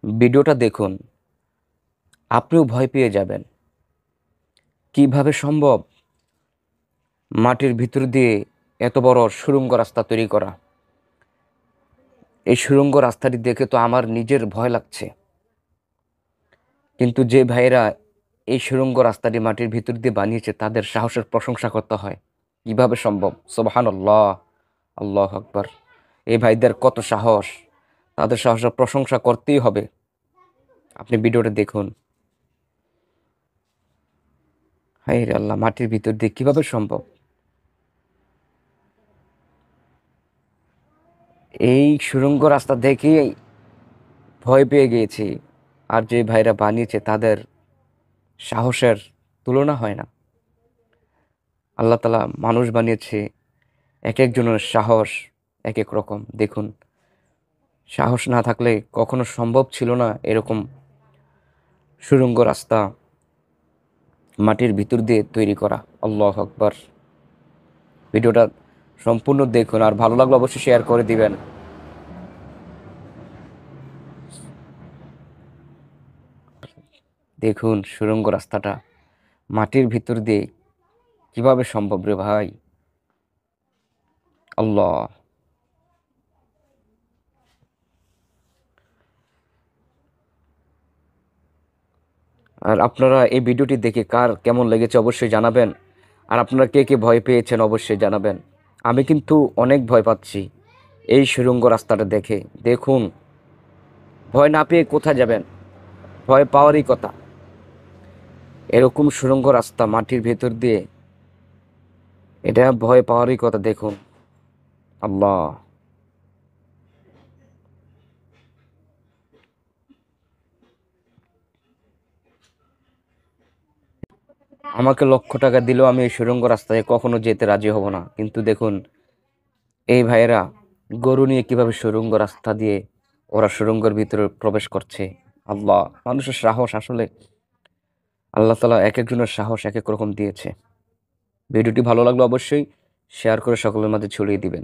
ভিডিওটা দেখুন, আপনিও ভয় পেয়ে যাবেন। কিভাবে সম্ভব মাটির ভিতর দিয়ে এত বড় সুড়ঙ্গ রাস্তা তৈরি করা? এই সুড়ঙ্গ রাস্তাটি দেখে তো আমার নিজের ভয় লাগছে। কিন্তু যে ভাইয়েরা এই সুড়ঙ্গ রাস্তাটি মাটির ভিতর দিয়ে বানিয়েছে তাদের সাহসের প্রশংসা করতে হয়। কিভাবে সম্ভব? সুবহানাল্লাহ, আল্লাহু আকবার। এই ভাইদের কত সাহস! তাদের সাহসের প্রশংসা করতেই হবে। আপনি ভিডিওটা দেখুন। হায় রে আল্লাহ, মাটির ভিতর দিয়ে কিভাবে সম্ভব? এই সুড়ঙ্গ রাস্তা দেখেই ভয় পেয়ে গিয়েছি। আর যে ভাইরা বানিয়েছে তাদের সাহসের তুলনা হয় না। আল্লাহ তাআলা মানুষ বানিয়েছে, এক একজনের সাহস এক এক রকম। দেখুন, সাহস না থাকলে কখনো সম্ভব ছিল না এরকম সুড়ঙ্গ রাস্তা মাটির ভিতর দিয়ে তৈরি করা। আল্লাহু আকবার। ভিডিওটা সম্পূর্ণ দেখুন, আর ভালো লাগলে অবশ্যই শেয়ার করে দিবেন। দেখুন সুড়ঙ্গ রাস্তাটা মাটির ভিতর দিয়ে কিভাবে সম্ভব রে ভাই! আল্লাহ! আর আপনারা এই ভিডিওটি দেখে কার কেমন লেগেছে অবশ্যই জানাবেন। আর আপনারা কে কে ভয় পেয়েছেন অবশ্যই জানাবেন। আমি কিন্তু অনেক ভয় পাচ্ছি এই সুড়ঙ্গ রাস্তাটা দেখে। দেখুন, ভয় না পেয়ে কোথায় যাবেন? ভয় পাওয়ারই কথা। এরকম সুড়ঙ্গ রাস্তা মাটির ভেতর দিয়ে, এটা ভয় পাওয়ারই কথা। দেখুন, আল্লাহ! আমাকে লক্ষ টাকা দিলেও আমি এই সুড়ঙ্গ রাস্তায় কখনো যেতে রাজি হব না। কিন্তু দেখুন, এই ভাইয়েরা গরু নিয়ে কিভাবে সুড়ঙ্গ রাস্তা দিয়ে ওরা সুড়ঙ্গের ভিতরে প্রবেশ করছে। আল্লাহ! মানুষের সাহস আসলে আল্লাহ তাআলা এক একজনের সাহস এক এক রকম দিয়েছে। ভিডিওটি ভালো লাগলে অবশ্যই শেয়ার করে সকলের মাঝে ছড়িয়ে দিবেন।